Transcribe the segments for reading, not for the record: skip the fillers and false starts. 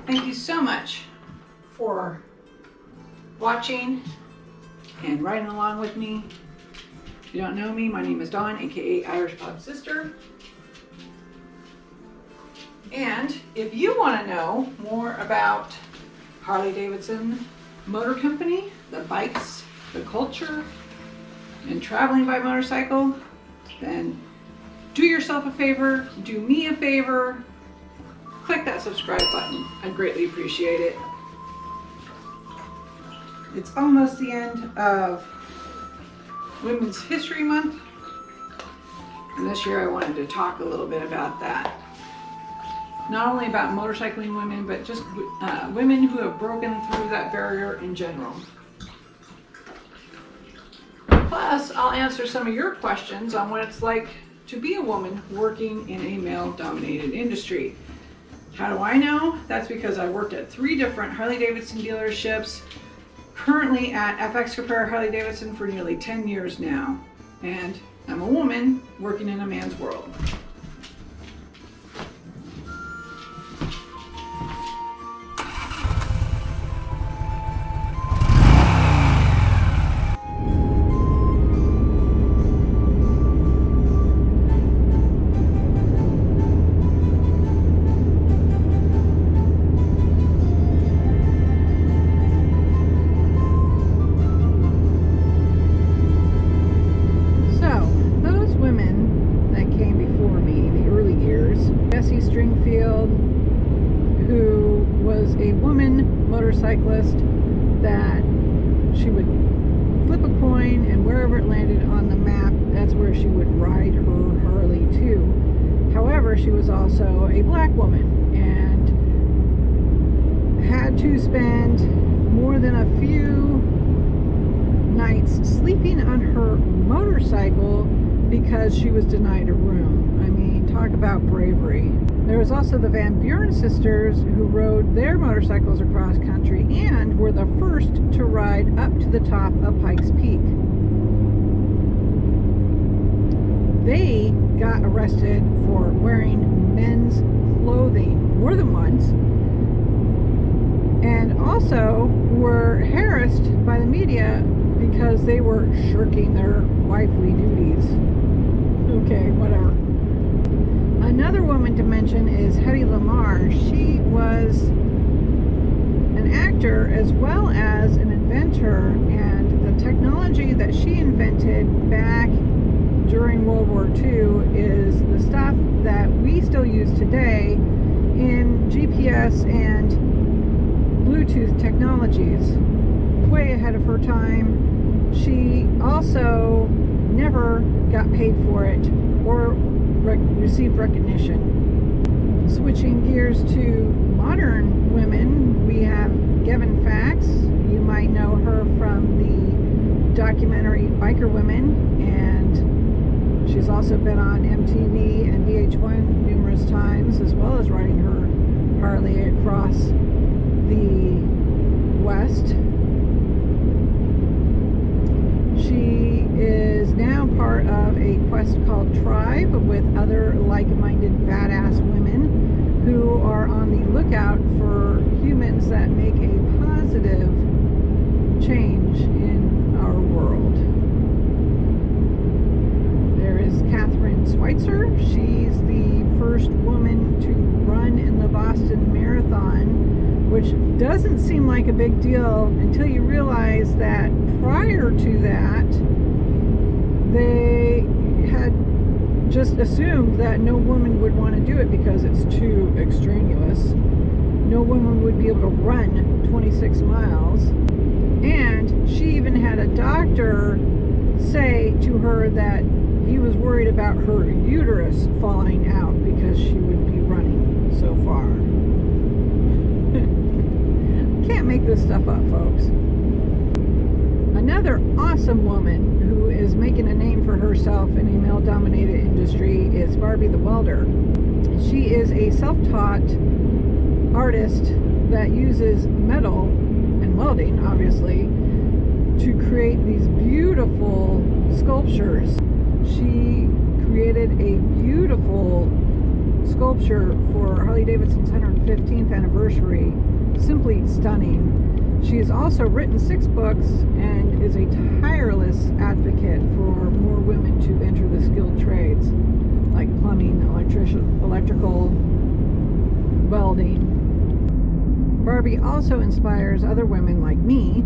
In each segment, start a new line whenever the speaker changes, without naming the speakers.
Thank you so much for watching and riding along with me. If you don't know me, my name is Dawn, aka Irish Pop Sister. And if you want to know more about Harley-Davidson Motor Company, the bikes, the culture, and traveling by motorcycle, then do yourself a favor, do me a favor, click that subscribe button. I'd greatly appreciate it. It's almost the end of Women's History Month, and this year I wanted to talk a little bit about that. Not only about motorcycling women, but just women who have broken through that barrier in general. Plus, I'll answer some of your questions on what it's like to be a woman working in a male-dominated industry. How do I know? That's because I worked at 3 different Harley-Davidson dealerships, currently at FX Caprara Harley-Davidson for nearly 10 years now. And I'm a woman working in a man's world. Who was a woman motorcyclist that she would flip a coin, and wherever it landed on the map, that's where she would ride her Harley to. However, she was also a black woman and had to spend more than a few nights sleeping on her motorcycle because she was denied a room. I mean, talk about bravery. There was also the Van Buren sisters, who rode their motorcycles across country and were the first to ride up to the top of Pikes Peak. They got arrested for wearing men's clothing more than once, and also were harassed by the media because they were shirking their wifely duties. Okay, whatever. Another woman to mention is Hedy Lamarr. She was an actor as well as an inventor, and the technology that she invented back during World War II is the stuff that we still use today in GPS and Bluetooth technologies. Way ahead of her time. She also never got paid for it or received recognition. Switching gears to modern women, we have Gavin Fax. You might know her from the documentary Biker Women, and she's also been on MTV and VH1 numerous times, as well as riding her Harley across the West. She is now part of a quest called Tribe with other like-minded badass women who are on the lookout for humans that make a positive change in our world. There is Schweitzer. She's the first woman to run in the Boston Marathon, which doesn't seem like a big deal until you realize that prior to that, they had just assumed that no woman would want to do it because it's too extraneous. No woman would be able to run 26 miles. And she even had a doctor say to her that he was worried about her uterus falling out because she would be running so far. Can't make this stuff up, folks. Another awesome woman who is making a name for herself in a male-dominated industry is Barbie the Welder. She is a self-taught artist that uses metal and welding, obviously, to create these beautiful sculptures. She created a beautiful sculpture for Harley-Davidson's 115th anniversary. Simply stunning. She has also written 6 books and is a tireless advocate for more women to enter the skilled trades like plumbing, electrical, welding. Barbie also inspires other women like me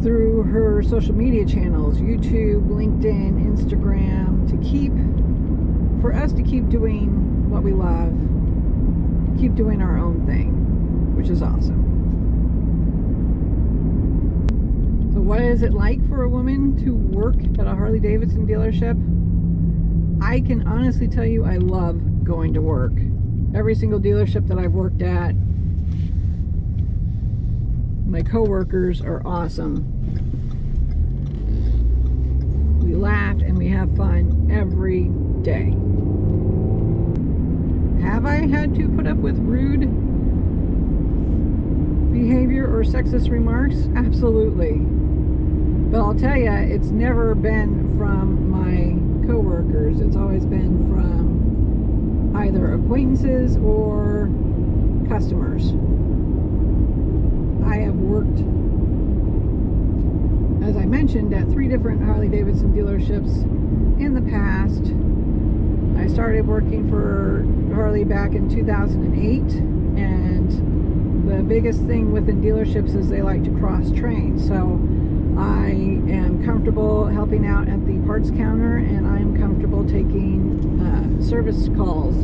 through her social media channels, YouTube, LinkedIn, Instagram, for us to keep doing what we love, keep doing our own thing, which is awesome. So what is it like for a woman to work at a Harley-Davidson dealership? I can honestly tell you I love going to work. Every single dealership that I've worked at, my co-workers are awesome. We laugh and we have fun every day. Have I had to put up with rude behavior or sexist remarks? Absolutely. But I'll tell you, it's never been from my co-workers. It's always been from either acquaintances or customers. I have worked, as I mentioned, at 3 different Harley-Davidson dealerships in the past. I started working for Harley back in 2008, and the biggest thing within dealerships is they like to cross-train. So I am comfortable helping out at the parts counter, and I'm comfortable taking service calls.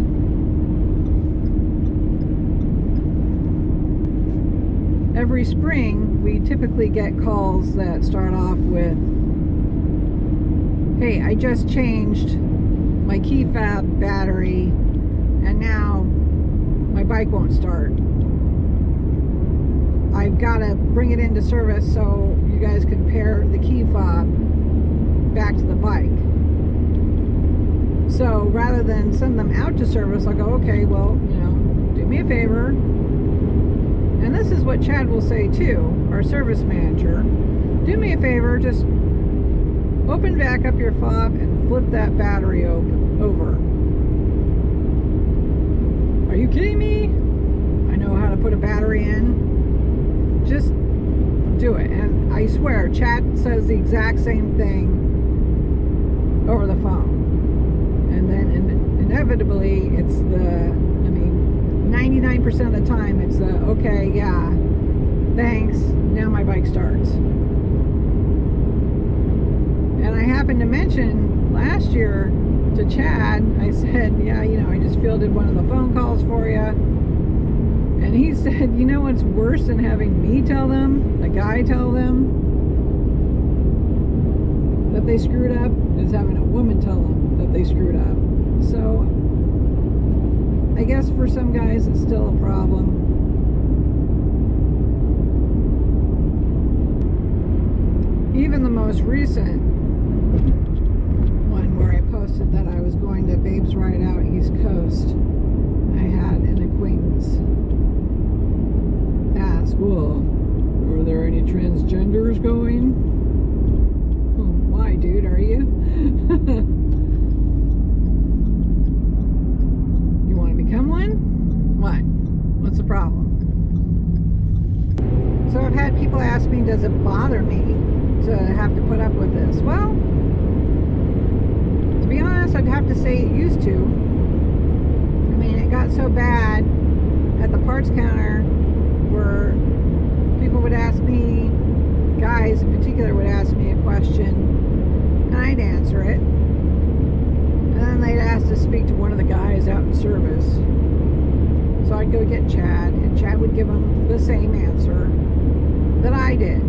Every spring, we typically get calls that start off with, hey, I just changed my key fob battery, and now my bike won't start. I've got to bring it into service so you guys can pair the key fob back to the bike. So rather than send them out to service, I'll go, okay, well, do me a favor. And this is what Chad will say too, our service manager. Do me a favor, just open back up your fob and flip that battery over. Are you kidding me? I know how to put a battery in. Just do it. And I swear, Chad says the exact same thing over the phone. And then inevitably, it's 99% of the time, it's okay, yeah, thanks, now my bike starts. And I happened to mention last year to Chad, I said, yeah, I just fielded one of the phone calls for you. And he said, you know what's worse than having me tell them, a guy tell them that they screwed up, is having a woman tell them that they screwed up. So I guess for some guys it's still a problem. Even the most recent one where I posted that I was going to Babe's Ride Out East Coast, I had an acquaintance ask, well, are there any transgenders going? Oh, why, dude, are you? Become one? What? What's the problem? So I've had people ask me, does it bother me to have to put up with this? Well, to be honest, I'd have to say it used to. I mean, it got so bad at the parts counter where people would ask me, guys in particular would ask me a question, and I'd answer it. And then they'd ask to speak to one of the guys out in service. So I'd go get Chad, and Chad would give them the same answer that I did.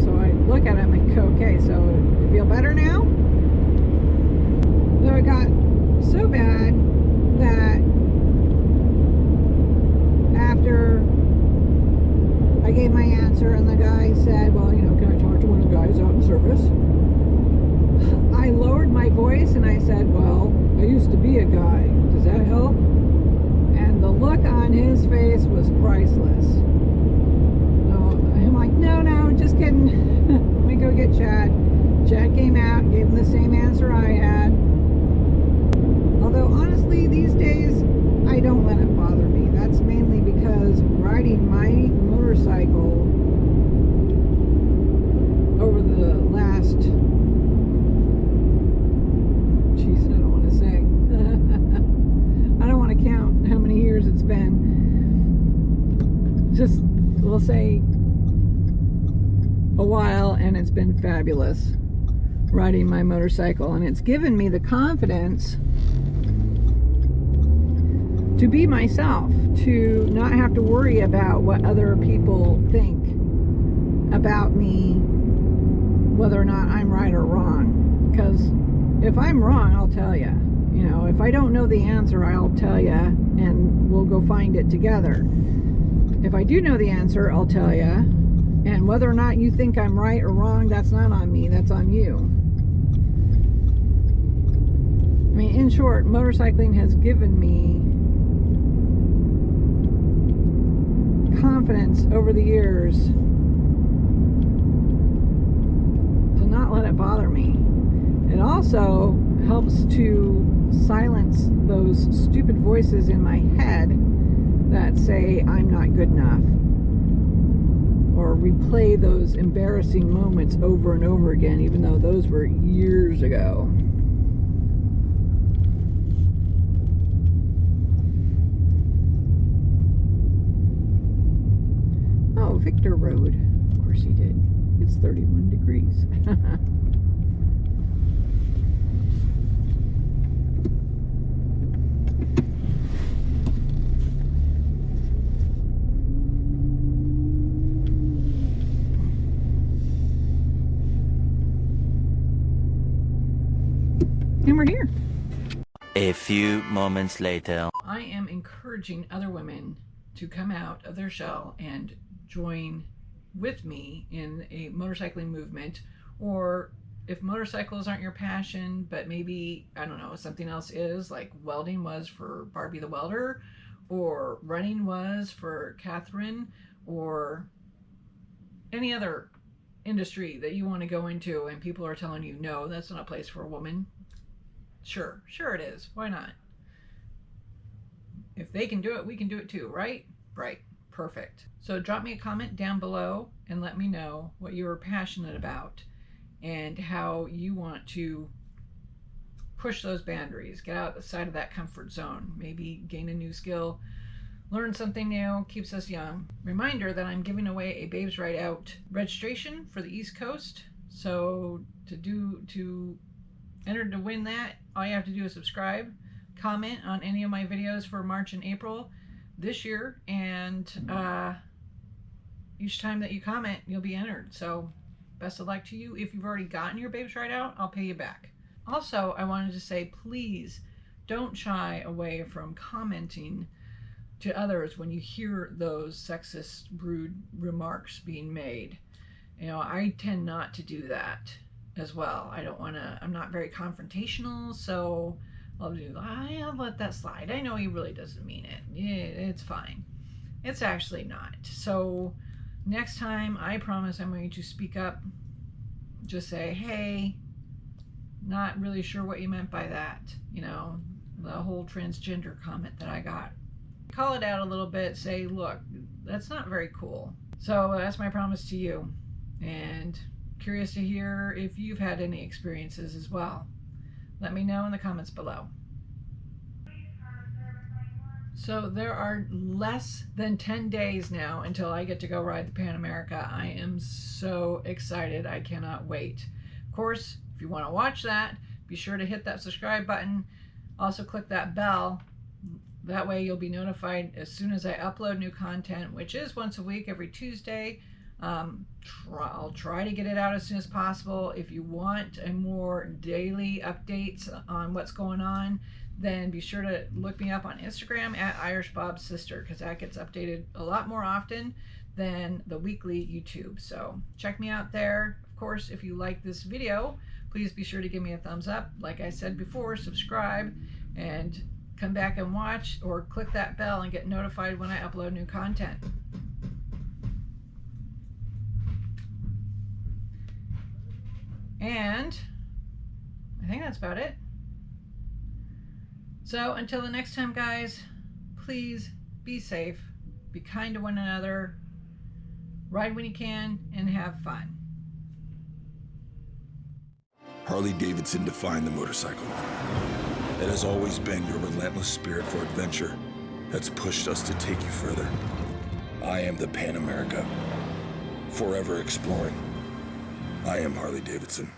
So I'd look at him and go, okay, so you feel better now? So it got so bad that after I gave my answer and the guy said, well, can I talk to one of the guys out in service? I lowered my voice and I said, well, I used to be a guy. Does that help? And the look on his face was priceless. So I'm like, no, just kidding. Let me go get Chad. Chad came out, gave him the same answer I had. while, and it's been fabulous riding my motorcycle, and it's given me the confidence to be myself, to not have to worry about what other people think about me, whether or not I'm right or wrong. Because if I'm wrong, I'll tell you. You know, if I don't know the answer, I'll tell you, and we'll go find it together. If I do know the answer, I'll tell you, and whether or not you think I'm right or wrong, that's not on me, that's on you. I mean, in short, motorcycling has given me confidence over the years to not let it bother me. It also helps to silence those stupid voices in my head that say I'm not good enough, or replay those embarrassing moments over and over again, even though those were years ago. Oh, Victor Road. Of course he did. It's 31 degrees. And we're here.
A few moments later.
I am encouraging other women to come out of their shell and join with me in a motorcycling movement, or if motorcycles aren't your passion, but maybe, I don't know, something else is, like welding was for Barbie the Welder, or running was for Catherine, or any other industry that you want to go into and people are telling you, no, that's not a place for a woman. Sure it is. Why not? If they can do it, we can do it too, right? Right. Perfect. So drop me a comment down below and let me know what you're passionate about and how you want to push those boundaries, get outside of that comfort zone, maybe gain a new skill, learn something new, keeps us young. Reminder that I'm giving away a Babes Ride Out registration for the East Coast. So to enter to win that, all you have to do is subscribe, comment on any of my videos for March and April this year, and each time that you comment, you'll be entered. So best of luck to you. If you've already gotten your Babes Ride Out, I'll pay you back. Also, I wanted to say, please don't shy away from commenting to others when you hear those sexist, rude remarks being made. You know, I tend not to do that as well. I'm not very confrontational, so I'll let that slide. I know he really doesn't mean it. It's fine. It's actually not. So next time, I promise I'm going to speak up. Just say, hey, not really sure what you meant by that. You know, the whole transgender comment that I got. Call it out a little bit. Say, look, that's not very cool. So that's my promise to you. And curious to hear if you've had any experiences as well. Let me know in the comments below. So there are less than 10 days now until I get to go ride the Pan America. I am so excited. I cannot wait. Of course, if you want to watch that, be sure to hit that subscribe button. Also click that bell. That way you'll be notified as soon as I upload new content, which is once a week, every Tuesday. I'll try to get it out as soon as possible. If you want a more daily updates on what's going on, then be sure to look me up on Instagram at Irish Bob's Sister, because that gets updated a lot more often than the weekly YouTube. So check me out there. Of course, if you like this video, please be sure to give me a thumbs up. Like I said before, subscribe and come back and watch, or click that bell and get notified when I upload new content. And I think that's about it. So until the next time, guys, please be safe, be kind to one another, ride when you can, and have fun.
Harley-Davidson defined the motorcycle. It has always been your relentless spirit for adventure that's pushed us to take you further. I am the Pan America, forever exploring. I am Harley-Davidson.